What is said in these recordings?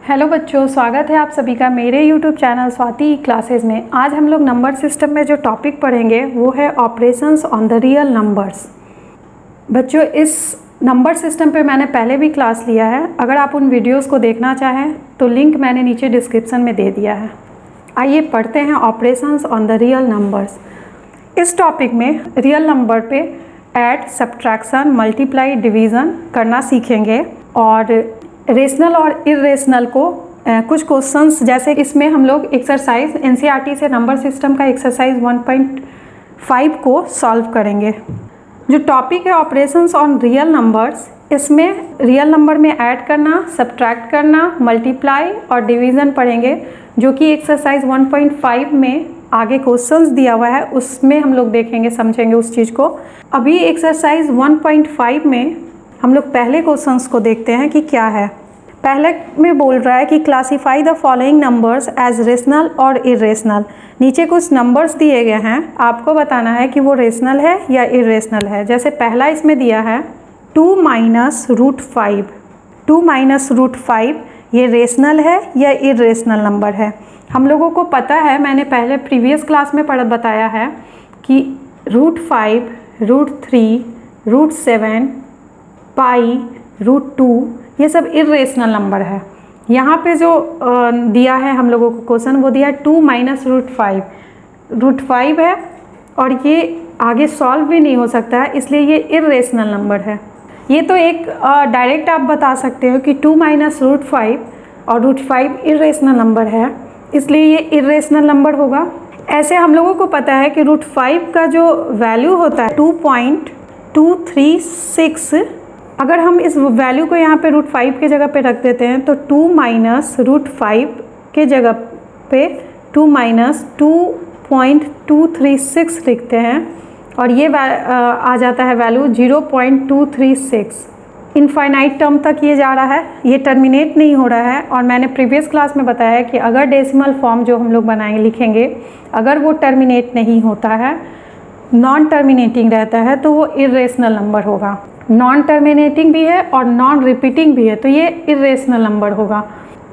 Hello बच्चों, स्वागत है आप सभी का मेरे यूट्यूब चैनल स्वाति क्लासेस में। आज हम लोग नंबर सिस्टम में जो टॉपिक पढ़ेंगे वो है operations on the real numbers. बच्चों, इस नंबर सिस्टम पे मैंने पहले भी क्लास लिया है। अगर आप उन वीडियोस को देखना चाहें तो लिंक मैंने नीचे डिस्क्रिप्शन में दे दिया है। आइए पढ़ते हैं operations on the real numbers. इस टॉपिक में रियल नंबर पे ऐड, सब्ट्रैक्शन, मल्टीप्लाई, डिवीज़न करना सीखेंगे और रेशनल और इरेशनल को कुछ क्वेश्चंस, जैसे इसमें हम लोग एक्सरसाइज एनसीईआरटी से नंबर सिस्टम का एक्सरसाइज 1.5 को सॉल्व करेंगे। जो टॉपिक है ऑपरेशंस ऑन रियल नंबर्स, इसमें रियल नंबर में ऐड करना, सब्ट्रैक्ट करना, मल्टीप्लाई और डिवीज़न पढ़ेंगे, जो कि एक्सरसाइज 1.5 में आगे क्वेश्चंस दिया हुआ है, उसमें हम लोग देखेंगे, समझेंगे उस चीज़ को। अभी एक्सरसाइज 1.5 में हम लोग पहले क्वेश्चंस को देखते हैं कि क्या है। पहले में बोल रहा है कि classify the following numbers as rational और इरेशनल। नीचे कुछ नंबर्स दिए गए हैं, आपको बताना है कि वो रेशनल है या इरेशनल है। जैसे पहला इसमें दिया है 2 - √5। 2 - √5 ये रेशनल है या इरेशनल नंबर है। हम लोगों को पता है, मैंने पहले प्रीवियस क्लास में बताया है कि √5, √3, √7, पाई, √2 ये सब इरेशनल नंबर है। यहाँ पे जो दिया है हम लोगों को क्वेश्चन, वो दिया है 2 - √5। √5 है और ये आगे सॉल्व भी नहीं हो सकता है, इसलिए ये इरेशनल नंबर है। ये तो एक डायरेक्ट आप बता सकते हो कि 2 - √5 और √5 इरेशनल नंबर है, इसलिए ये इरेशनल नंबर होगा। ऐसे हम लोगों को पता है कि √5 का जो वैल्यू होता है 2.236। अगर हम इस वैल्यू को यहाँ पे √5 के जगह पे रख देते हैं तो 2 - √5 के जगह पे 2 - 2.236 लिखते हैं और ये आ जाता है वैल्यू 0.236। इनफाइनाइट टर्म तक ये जा रहा है, ये टर्मिनेट नहीं हो रहा है। और मैंने प्रीवियस क्लास में बताया कि अगर डेसिमल फॉर्म जो हम लोग बनाएंगे, लिखेंगे, अगर वो टर्मिनेट नहीं होता है, नॉन टर्मिनेटिंग रहता है, तो वो इरेशनल नंबर होगा। नॉन टर्मिनेटिंग भी है और नॉन रिपीटिंग भी है, तो ये इरेशनल नंबर होगा।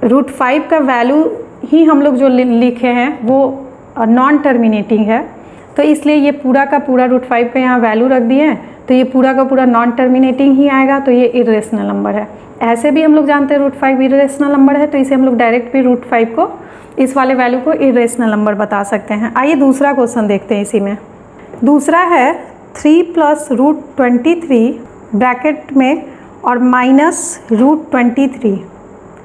√5 का वैल्यू ही हम लोग जो लिखे हैं वो नॉन टर्मिनेटिंग है, तो इसलिए ये पूरा का पूरा √5 का यहाँ वैल्यू रख दिए हैं, तो ये पूरा का पूरा नॉन टर्मिनेटिंग ही आएगा, तो ये इरेशनल नंबर है। ऐसे भी हम लोग जानते हैं √5 इरेशनल नंबर है, तो इसे हम लोग डायरेक्ट भी √5 को, इस वाले वैल्यू को इरेशनल नंबर बता सकते हैं। आइए दूसरा क्वेश्चन देखते हैं। इसी में दूसरा है 3 + √23 ब्रैकेट में और -√23।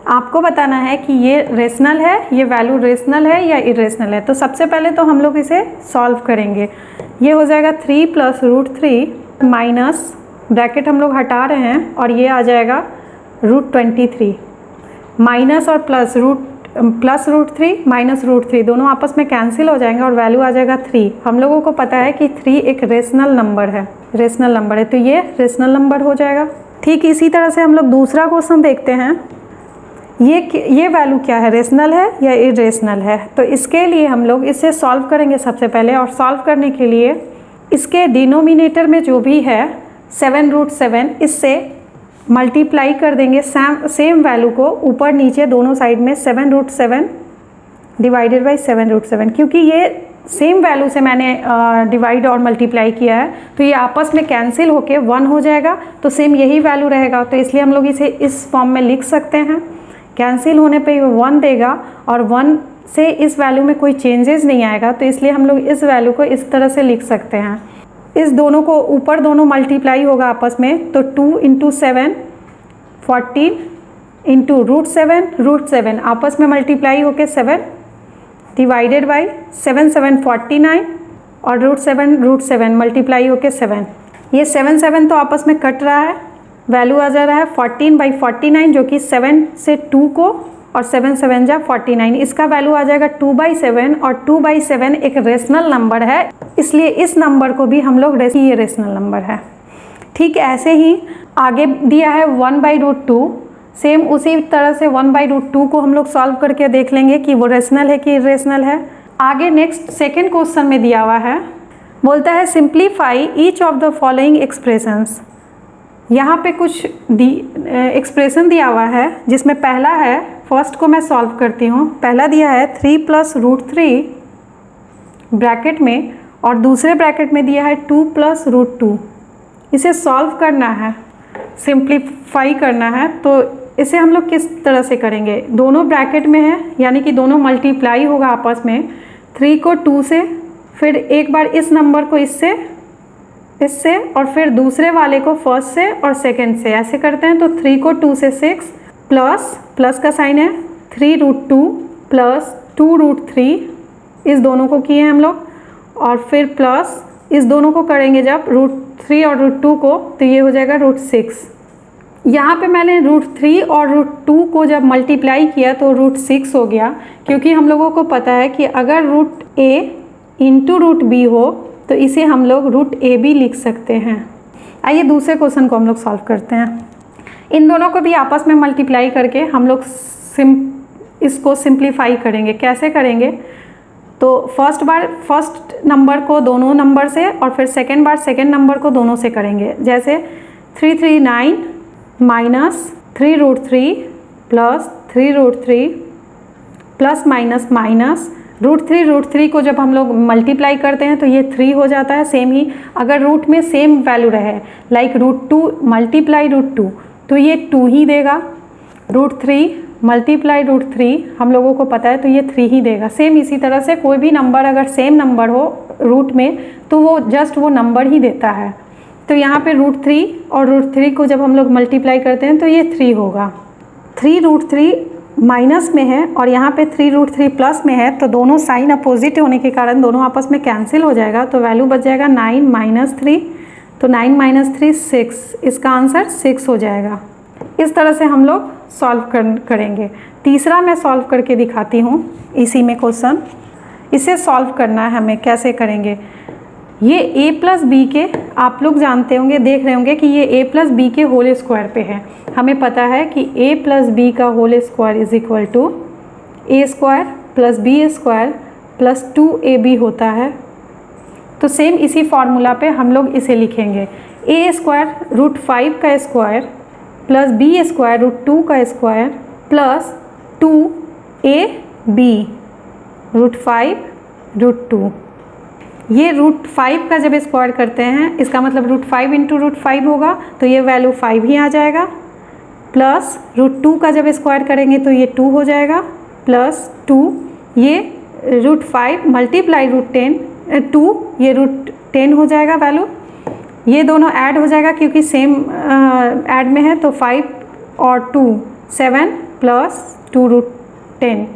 आपको बताना है कि ये रेशनल है, ये वैल्यू रेशनल है या इरेशनल है। तो सबसे पहले तो हम लोग इसे सॉल्व करेंगे। ये हो जाएगा 3 + √3 माइनस, ब्रैकेट हम लोग हटा रहे हैं और ये आ जाएगा √23। माइनस और प्लस √3 माइनस √3 दोनों आपस में कैंसिल हो जाएंगे और वैल्यू आ जाएगा 3। हम लोगों को पता है कि 3 एक रेशनल नंबर है, रेशनल नंबर है, तो ये रेशनल नंबर हो जाएगा। ठीक इसी तरह से हम लोग दूसरा क्वेश्चन देखते हैं। ये वैल्यू क्या है, रेशनल है या इरेशनल है। तो इसके लिए हम लोग इसे सॉल्व करेंगे सबसे पहले, और सॉल्व करने के लिए इसके डिनोमिनेटर में जो भी है 7√7, इससे मल्टीप्लाई कर देंगे सेम वैल्यू को ऊपर नीचे दोनों साइड में 7√7 डिवाइडेड बाई 7√7। क्योंकि ये सेम वैल्यू से मैंने डिवाइड और मल्टीप्लाई किया है, तो ये आपस में कैंसिल होके 1 हो जाएगा, तो सेम यही वैल्यू रहेगा, तो इसलिए हम लोग इसे इस फॉर्म में लिख सकते हैं। कैंसिल होने पे 1 देगा और 1 से इस वैल्यू में कोई चेंजेस नहीं आएगा, तो इसलिए हम लोग इस वैल्यू को इस तरह से लिख सकते हैं। इस दोनों को ऊपर दोनों मल्टीप्लाई होगा आपस में, तो 2 × 7 14 × √7 आपस में मल्टीप्लाई होके 7 डिवाइडेड बाई 7 7 49 और √7 मल्टीप्लाई होके 7। ये 7 तो आपस में कट रहा है, वैल्यू आ जा रहा है 14/49, जो कि 7 से 2 को और 7 7 जा 49, इसका वैल्यू आ जाएगा 2/7। और 2/7 एक रेशनल नंबर है, इसलिए इस नंबर को भी हम लोग ये रेशनल नंबर है। ठीक ऐसे ही आगे दिया है 1/√2, सेम उसी तरह से 1/√2 को हम लोग सॉल्व करके देख लेंगे कि वो रेशनल है कि इरेशनल है। आगे नेक्स्ट सेकेंड क्वेश्चन में दिया हुआ है, बोलता है simplify each of the following expressions. यहाँ पे कुछ एक्सप्रेशन दिया हुआ है, जिसमें पहला है, फर्स्ट को मैं सॉल्व करती हूँ। पहला दिया है 3 + √3 ब्रैकेट में, और दूसरे ब्रैकेट में दिया है 2 + √2। इसे सॉल्व करना है, सिंप्लीफाई करना है। तो इसे हम लोग किस तरह से करेंगे, दोनों ब्रैकेट में है यानी कि दोनों मल्टीप्लाई होगा आपस में। 3 को 2 से, फिर एक बार इस नंबर को इससे, और फिर दूसरे वाले को फर्स्ट से और सेकंड से, ऐसे करते हैं। तो 3 को 2 से 6 प्लस का साइन है 3√2 + 2√3, इस दोनों को किए हैं हम लोग, और फिर प्लस इस दोनों को करेंगे जब √3 और √2 को, तो ये हो जाएगा √6। यहाँ पे मैंने √3 और √2 को जब मल्टीप्लाई किया तो √6 हो गया, क्योंकि हम लोगों को पता है कि अगर √a × √b हो तो इसे हम लोग √ab लिख सकते हैं। आइए दूसरे क्वेश्चन को हम लोग सॉल्व करते हैं। इन दोनों को भी आपस में मल्टीप्लाई करके हम लोग इसको सिंप्लीफाई करेंगे। कैसे करेंगे, तो फर्स्ट नंबर को दोनों नंबर से, और फिर सेकेंड नंबर को दोनों से करेंगे। जैसे 339 - 3√3 + 3√3 प्लस माइनस √3 को जब हम लोग मल्टीप्लाई करते हैं तो ये 3 हो जाता है। सेम ही अगर रूट में सेम वैल्यू रहे, लाइक √2 × √2, तो ये 2 ही देगा। √3 × √3 हम लोगों को पता है, तो ये 3 ही देगा। सेम इसी तरह से कोई भी नंबर अगर सेम नंबर हो रूट में, तो वो जस्ट वो नंबर ही देता है। तो यहाँ पे √3 और √3 को जब हम लोग मल्टीप्लाई करते हैं तो ये 3 होगा। 3√3 माइनस में है और यहाँ पे 3√3 प्लस में है, तो दोनों साइन अपोजिट होने के कारण दोनों आपस में कैंसिल हो जाएगा। तो वैल्यू बच जाएगा 9 - 3, तो 9 - 3 6, इसका आंसर 6 हो जाएगा। इस तरह से हम लोग सॉल्व करेंगे। तीसरा मैं सॉल्व करके दिखाती हूँ इसी में क्वेश्चन। इसे सॉल्व करना है हमें, कैसे करेंगे। ये a + b के, आप लोग जानते होंगे, देख रहे होंगे कि ये a + b के होल स्क्वायर पे है। हमें पता है कि a + b का whole square is equal to a² + b² + 2ab होता है। तो सेम इसी फॉर्मूला पे हम लोग इसे लिखेंगे। a² √5 का स्क्वायर + b² √2 का स्क्वायर + 2ab √5 √2। ये √5 का जब स्क्वायर करते हैं, इसका मतलब √5 × √5 होगा, तो ये वैल्यू 5 ही आ जाएगा। प्लस √2 का जब स्क्वायर करेंगे तो ये 2 हो जाएगा, प्लस 2, ये √5 × √10 2, ये √10 हो जाएगा वैल्यू। ये दोनों ऐड हो जाएगा क्योंकि सेम ऐड में है, तो 5 और 2 7 प्लस 2√10।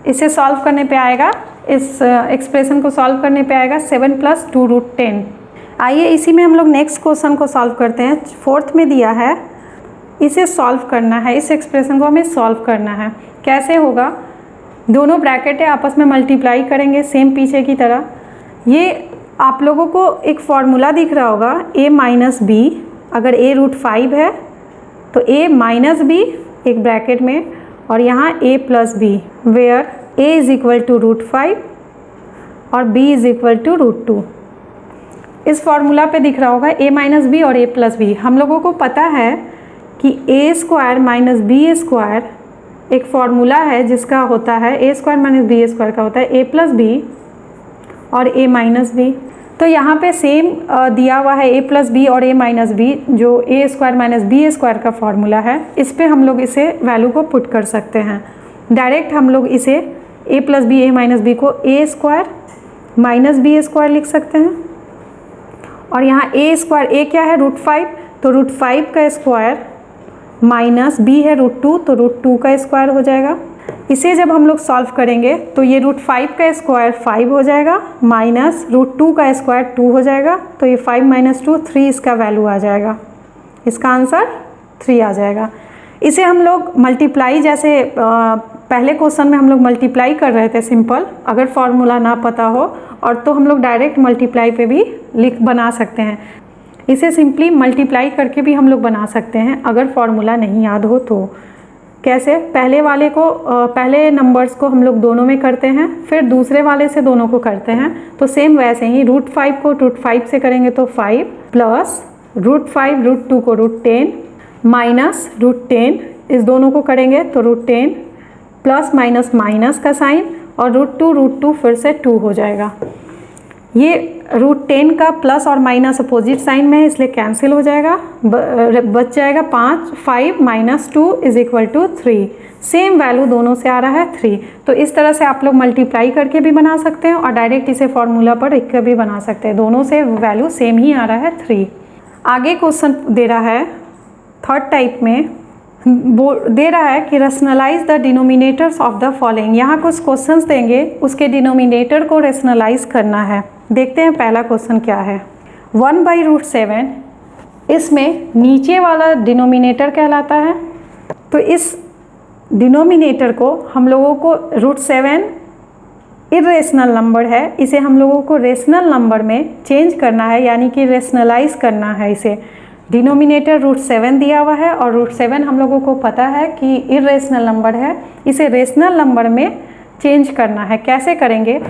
इसे सॉल्व करने पे आएगा, इस एक्सप्रेशन को सॉल्व करने पे आएगा 7 + 2√10। आइए इसी में हम लोग नेक्स्ट क्वेश्चन को सॉल्व करते हैं। फोर्थ में दिया है, इसे सॉल्व करना है, इस एक्सप्रेशन को हमें सॉल्व करना है। कैसे होगा, दोनों ब्रैकेट है आपस में मल्टीप्लाई करेंगे सेम पीछे की तरह। ये आप लोगों को एक फॉर्मूला दिख रहा होगा a - b। अगर a √5 है तो a - b एक ब्रैकेट में, और यहाँ a + b, वेयर a = √5 और b = √2। इस फॉर्मूला पे दिख रहा होगा a - b और a + b। हम लोगों को पता है कि a² - b² एक फॉर्मूला है जिसका होता है a² - b² का होता है a + b और a - b। तो यहाँ पे सेम दिया हुआ है a + b और a - b, जो a² - b² का फॉर्मूला है। इस पे हम लोग इसे वैल्यू को पुट कर सकते हैं। डायरेक्ट हम लोग इसे a + b a - b को a² - b² लिख सकते हैं। और यहाँ a क्या है, √5, तो √5 का स्क्वायर माइनस b है √2, तो √2 का स्क्वायर हो जाएगा। इसे जब हम लोग सॉल्व करेंगे तो ये √5 का स्क्वायर 5 हो जाएगा, माइनस √2 का स्क्वायर 2 हो जाएगा, तो ये 5 - 2 3 इसका वैल्यू आ जाएगा। इसका आंसर 3 आ जाएगा। इसे हम लोग मल्टीप्लाई, जैसे पहले क्वेश्चन में हम लोग मल्टीप्लाई कर रहे थे सिंपल, अगर फॉर्मूला ना पता हो, और तो हम लोग डायरेक्ट मल्टीप्लाई पे भी बना सकते हैं। इसे सिंपली मल्टीप्लाई करके भी हम लोग बना सकते हैं अगर फॉर्मूला नहीं याद हो तो। कैसे, पहले वाले को पहले नंबर्स को हम लोग दोनों में करते हैं, फिर दूसरे वाले से दोनों को करते हैं। तो सेम वैसे ही √5 को √5 से करेंगे तो 5 प्लस √5 √2 को √10 माइनस √10, इस दोनों को करेंगे तो √10 प्लस माइनस माइनस का साइन और √2 फिर से 2 हो जाएगा। ये √10 का प्लस और माइनस अपोजिट साइन में है इसलिए कैंसिल हो जाएगा, बच जाएगा 5 minus 2 is equal to 3। Same value दोनों से आ रहा है 3। तो इस तरह से आप लोग मल्टीप्लाई करके भी बना सकते हैं और डायरेक्ट इसे फॉर्मूला पर लिख कर भी बना सकते हैं, दोनों से वैल्यू सेम ही आ रहा है 3। आगे क्वेश्चन दे रहा है थर्ड टाइप में, दे रहा है कि rationalise the denominators of the following. यहाँ कुछ क्वेश्चंस देंगे, उसके डिनोमिनेटर को रेशनलाइज करना है। देखते हैं पहला क्वेश्चन क्या है। 1/√7, इसमें नीचे वाला डिनोमिनेटर कहलाता है, तो इस डिनोमिनेटर को हम लोगों को √7 इरेशनल नंबर है, इसे हम लोगों को रेशनल नंबर में चेंज करना है, यानी कि रेशनलाइज करना है इसे। डिनोमिनेटर √7 दिया हुआ है और √7 हम लोगों को पता है कि इरेशनल नंबर है, इसे रेशनल नंबर में चेंज करना है। कैसे करेंगे?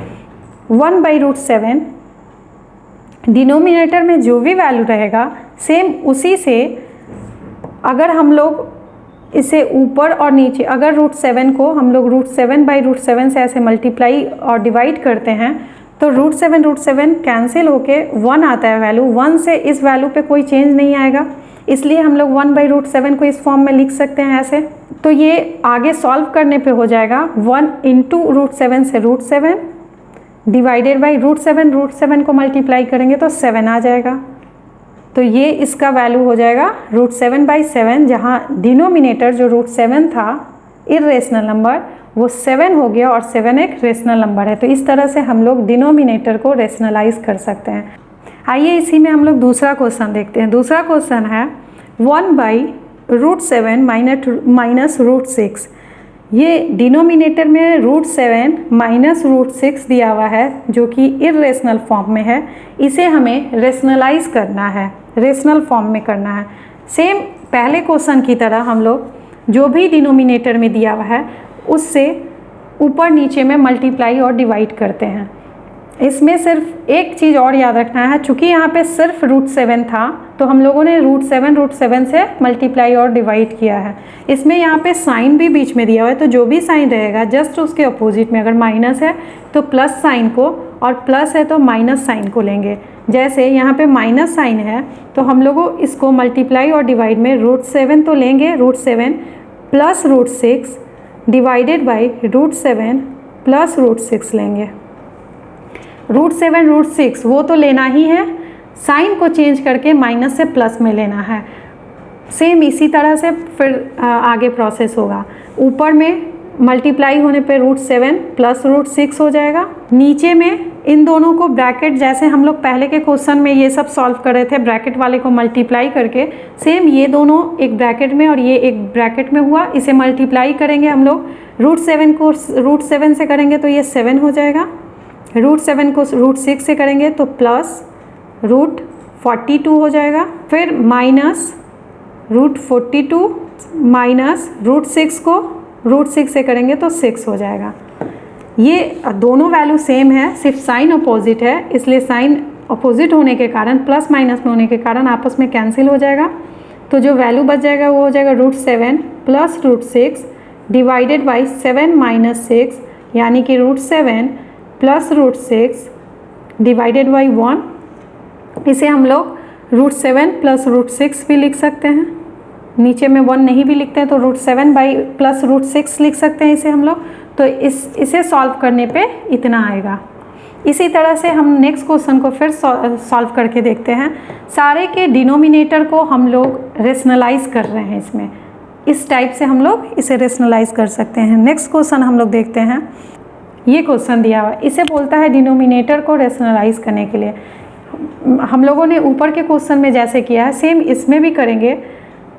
1/√7 डिनोमिनेटर में जो भी वैल्यू रहेगा सेम उसी से अगर हम लोग इसे ऊपर और नीचे, अगर √7 को हम लोग √7/√7 से ऐसे मल्टीप्लाई और डिवाइड करते हैं तो √7 कैंसिल होके 1 आता है वैल्यू। 1 से इस वैल्यू पे कोई चेंज नहीं आएगा, इसलिए हम लोग 1/√7 को इस फॉर्म में लिख सकते हैं ऐसे। तो ये आगे सॉल्व करने पे हो जाएगा 1 इंटू √7 से √7 डिवाइडेड बाई √7 को मल्टीप्लाई करेंगे तो 7 आ जाएगा। तो ये इसका वैल्यू हो जाएगा √7/7, जहाँ डिनोमिनेटर जो √7 था इरेशनल नंबर वो 7 हो गया और 7 एक रेशनल नंबर है। तो इस तरह से हम लोग डिनोमिनेटर को रेशनलाइज कर सकते हैं। आइए इसी में हम लोग दूसरा क्वेश्चन देखते हैं। दूसरा क्वेश्चन है 1/√7 माइनस √6। ये डिनोमिनेटर में √7 माइनस √6 दिया हुआ है जो कि इरेशनल फॉर्म में है, इसे हमें रेशनलाइज करना है, रेशनल फॉर्म में करना है। सेम पहले क्वेश्चन की तरह हम लोग जो भी डिनोमिनेटर में दिया हुआ है उससे ऊपर नीचे में मल्टीप्लाई और डिवाइड करते हैं। इसमें सिर्फ एक चीज़ और याद रखना है, चूँकि यहाँ पे सिर्फ √7 था तो हम लोगों ने √7 से मल्टीप्लाई और डिवाइड किया है। इसमें यहाँ पे साइन भी बीच में दिया हुआ है, तो जो भी साइन रहेगा जस्ट उसके अपोजिट में, अगर माइनस है तो प्लस साइन को और प्लस है तो माइनस साइन को लेंगे। जैसे यहाँ पे माइनस साइन है तो हम लोगों इसको मल्टीप्लाई और डिवाइड में √7 तो लेंगे, √7 प्लस √6 डिवाइडेड बाई √7 प्लस √6 लेंगे। √7 √6 वो तो लेना ही है, साइन को चेंज करके माइनस से प्लस में लेना है। सेम इसी तरह से फिर आगे प्रोसेस होगा। ऊपर में मल्टीप्लाई होने पे √7 प्लस √6 हो जाएगा। नीचे में इन दोनों को ब्रैकेट, जैसे हम लोग पहले के क्वेश्चन में ये सब सॉल्व कर रहे थे ब्रैकेट वाले को मल्टीप्लाई करके, सेम ये दोनों एक ब्रैकेट में और ये एक ब्रैकेट में हुआ, इसे मल्टीप्लाई करेंगे हम लोग। √7 को √7 से करेंगे तो ये 7 हो जाएगा, √7 को √6 से करेंगे तो प्लस √42 हो जाएगा, फिर माइनस √42 माइनस √6 को √6 से करेंगे तो 6 हो जाएगा। ये दोनों वैल्यू सेम है, सिर्फ साइन अपोजिट है, इसलिए साइन अपोजिट होने के कारण, प्लस माइनस में होने के कारण आपस में कैंसिल हो जाएगा। तो जो वैल्यू बच जाएगा वो हो जाएगा √7 प्लस √6 डिवाइडेड बाई 7 माइनस 6, यानी कि √7 प्लस √6 डिवाइडेड बाई 1। इसे हम लोग √7 प्लस √6 भी लिख सकते हैं, नीचे में 1 नहीं भी लिखते हैं तो √7 बाई प्लस √6 लिख सकते हैं इसे हम लोग। तो इसे सॉल्व करने पे इतना आएगा। इसी तरह से हम नेक्स्ट क्वेश्चन को फिर सॉल्व करके देखते हैं। सारे के डिनोमिनेटर को हम लोग रेशनलाइज कर रहे हैं, इसमें इस टाइप से हम लोग इसे रेशनलाइज कर सकते हैं। नेक्स्ट क्वेश्चन हम लोग देखते हैं। ये क्वेश्चन दिया हुआ, इसे बोलता है डिनोमिनेटर को रेशनलाइज करने के लिए हम लोगों ने ऊपर के क्वेश्चन में जैसे किया है सेम इसमें भी करेंगे।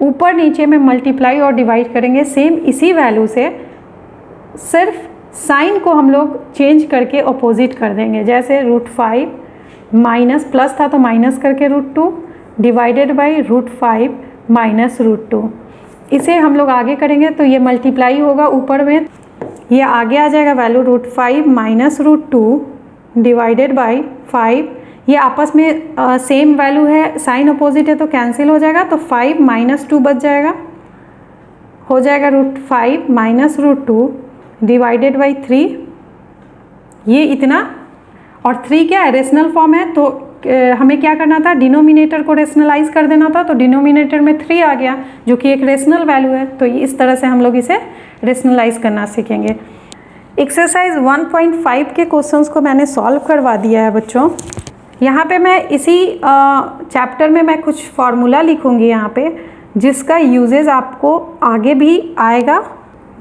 ऊपर नीचे में मल्टीप्लाई और डिवाइड करेंगे सेम इसी वैल्यू से, सिर्फ साइन को हम लोग चेंज करके अपोजिट कर देंगे। जैसे √5 माइनस प्लस था तो माइनस करके √2 डिवाइडेड बाई √5 माइनस √2। इसे हम लोग आगे करेंगे तो ये मल्टीप्लाई होगा ऊपर में, ये आगे आ जाएगा वैल्यू √5 माइनस √2 डिवाइडेड बाई 5, ये आपस में सेम वैल्यू है, साइन अपोजिट है तो कैंसिल हो जाएगा, तो 5 माइनस 2 बच जाएगा, हो जाएगा √5 माइनस √2 डिवाइडेड बाई 3, ये इतना। और 3 क्या है, रेशनल फॉर्म है, तो हमें क्या करना था, डिनोमिनेटर को रेशनलाइज कर देना था, तो डिनोमिनेटर में 3 आ गया जो कि एक रेशनल वैल्यू है, तो इस तरह से हम लोग इसे रेशनलाइज करना सीखेंगे। एक्सरसाइज 1.5 के क्वेश्चंस को मैंने सॉल्व करवा दिया है बच्चों। यहाँ पे मैं इसी चैप्टर में मैं कुछ फार्मूला लिखूँगी यहाँ पे, जिसका यूजेज आपको आगे भी आएगा।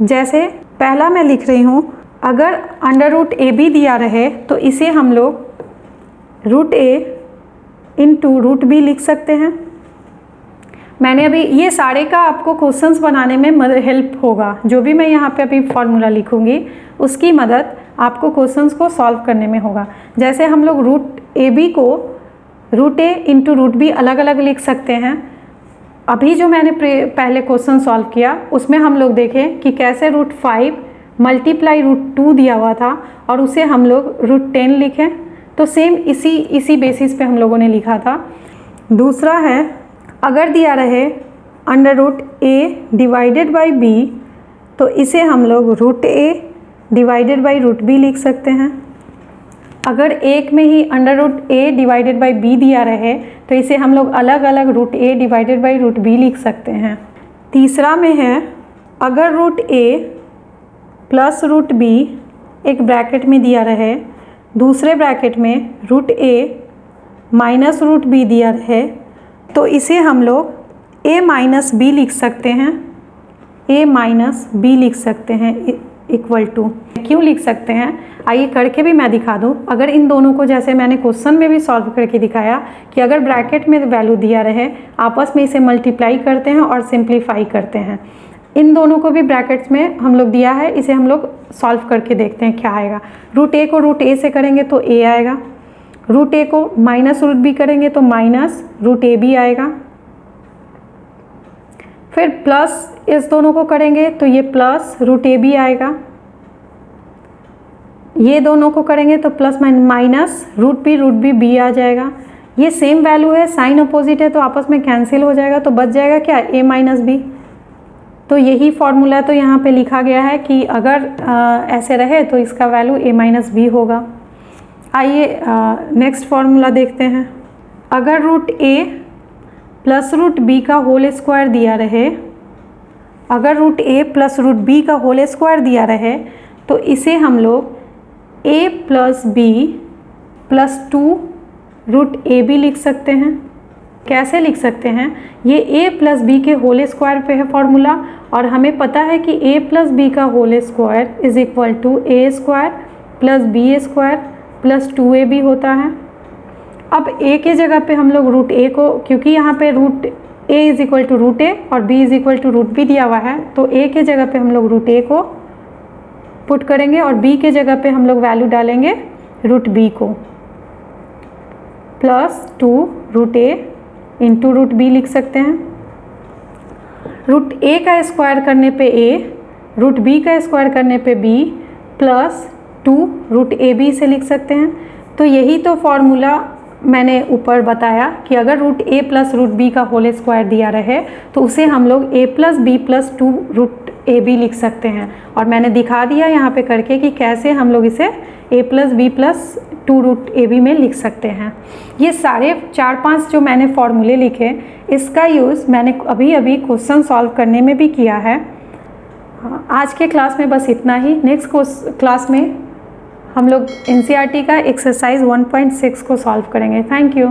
जैसे पहला मैं लिख रही हूँ, अगर √AB दिया रहे तो इसे हम लोग √A इंटू √B लिख सकते हैं। मैंने अभी ये सारे का आपको क्वेश्चंस बनाने में हेल्प होगा, जो भी मैं यहाँ पे अभी फार्मूला लिखूँगी उसकी मदद आपको क्वेश्चंस को सॉल्व करने में होगा। जैसे हम लोग √AB को √A इंटू √B अलग अलग लिख सकते हैं। अभी जो मैंने पहले क्वेश्चन सॉल्व किया उसमें हम लोग देखें कि कैसे √5 मल्टीप्लाई √2 दिया हुआ था और उसे हम लोग √10 लिखें, तो सेम इसी बेसिस पे हम लोगों ने लिखा था। दूसरा है, अगर दिया रहे √A डिवाइडेड बाई B तो इसे हम लोग √A डिवाइडेड बाई √B लिख सकते हैं। अगर एक में ही √A डिवाइडेड बाई B दिया रहे तो इसे हम लोग अलग अलग √A डिवाइडेड बाई √B लिख सकते हैं। तीसरा में है, अगर √A प्लस √B एक ब्रैकेट में दिया रहे, दूसरे ब्रैकेट में √A माइनस √B दिया रहे, तो इसे हम लोग A माइनस B लिख सकते हैं। A माइनस B लिख सकते हैं इक्वल टू, क्यों लिख सकते हैं आइए करके भी मैं दिखा दूँ। अगर इन दोनों को, जैसे मैंने क्वेश्चन में भी सॉल्व करके दिखाया कि अगर ब्रैकेट में वैल्यू दिया रहे, आपस में इसे मल्टीप्लाई करते हैं और सिंप्लीफाई करते हैं। इन दोनों को भी ब्रैकेट्स में हम लोग दिया है, इसे हम लोग सॉल्व करके देखते हैं क्या आएगा। √A को √A से करेंगे तो A आएगा, √A को माइनस √B करेंगे तो माइनस √AB आएगा, फिर प्लस इस दोनों को करेंगे तो ये प्लस √AB आएगा, ये दोनों को करेंगे तो प्लस माइनस √B B आ जाएगा। ये सेम वैल्यू है, साइन अपोजिट है तो आपस में कैंसिल हो जाएगा, तो बच जाएगा क्या, A माइनस B। तो यही फॉर्मूला तो यहाँ पे लिखा गया है कि अगर ऐसे रहे तो इसका वैल्यू A माइनस B होगा। आइए नेक्स्ट फार्मूला देखते हैं। अगर √A प्लस √B का होल स्क्वायर दिया रहे, अगर √A प्लस √B का होल स्क्वायर दिया रहे तो इसे हम लोग A plus B plus 2 √AB लिख सकते हैं। कैसे लिख सकते हैं, ये A प्लस B के होल स्क्वायर पे है फॉर्मूला, और हमें पता है कि A प्लस B का whole square is equal to A square plus B square plus 2AB होता है। अब A के जगह पे हम लोग √A को, क्योंकि यहाँ पे √A is equal to √A और B is equal to √B दिया हुआ है, तो A के जगह पे हम लोग √A को पुट करेंगे और B के जगह पे हम लोग वैल्यू डालेंगे √B को, प्लस 2 √A इंटू √B लिख सकते हैं। √A का स्क्वायर करने पे A, √B का स्क्वायर करने पे B प्लस 2 √AB से लिख सकते हैं। तो यही तो फॉर्मूला मैंने ऊपर बताया कि अगर √A प्लस √B का होल स्क्वायर दिया रहे तो उसे हम लोग A plus B plus 2 √AB लिख सकते हैं, और मैंने दिखा दिया यहाँ पे करके कि कैसे हम लोग इसे A plus B plus 2 √AB में लिख सकते हैं। ये सारे 4-5 जो मैंने फॉर्मूले लिखे, इसका यूज़ मैंने अभी क्वेश्चन सॉल्व करने में भी किया है। आज के क्लास में बस इतना ही। नेक्स्ट क्लास में हम लोग NCERT का एक्सरसाइज 1.6 को सॉल्व करेंगे। Thank you.